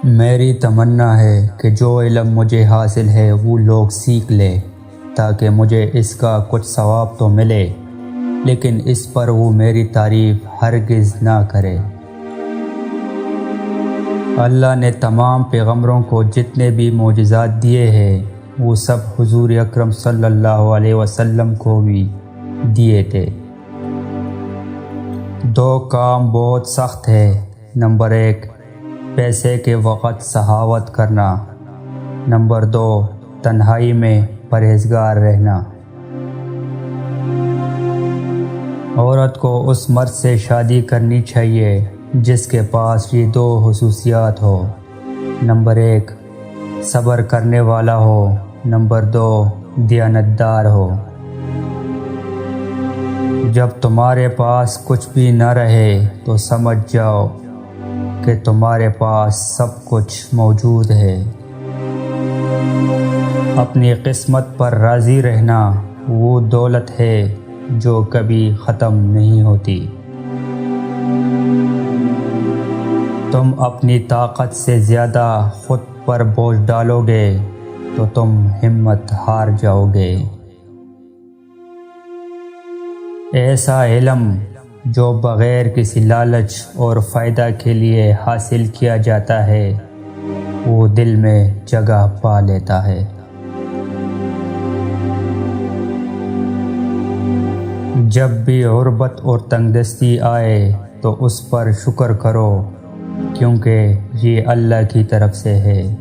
میری تمنا ہے کہ جو علم مجھے حاصل ہے وہ لوگ سیکھ لے تاکہ مجھے اس کا کچھ ثواب تو ملے، لیکن اس پر وہ میری تعریف ہرگز نہ کرے۔ اللہ نے تمام پیغمبروں کو جتنے بھی معجزات دیے ہیں وہ سب حضور اکرم صلی اللہ علیہ وسلم کو بھی دیے تھے۔ دو کام بہت سخت ہے۔ نمبر 1، پیسے کے وقت سخاوت کرنا۔ نمبر 2، تنہائی میں پرہیزگار رہنا۔ عورت کو اس مرد سے شادی کرنی چاہیے جس کے پاس یہ دو خصوصیات ہو۔ نمبر 1، صبر کرنے والا ہو۔ نمبر 2، دیانتدار ہو۔ جب تمہارے پاس کچھ بھی نہ رہے تو سمجھ جاؤ کہ تمہارے پاس سب کچھ موجود ہے۔ اپنی قسمت پر راضی رہنا وہ دولت ہے جو کبھی ختم نہیں ہوتی۔ تم اپنی طاقت سے زیادہ خود پر بوجھ ڈالو گے تو تم ہمت ہار جاؤ گے۔ ایسا علم جو بغیر کسی لالچ اور فائدہ کے لیے حاصل کیا جاتا ہے وہ دل میں جگہ پا لیتا ہے۔ جب بھی غربت اور تنگدستی آئے تو اس پر شکر کرو کیونکہ یہ اللہ کی طرف سے ہے۔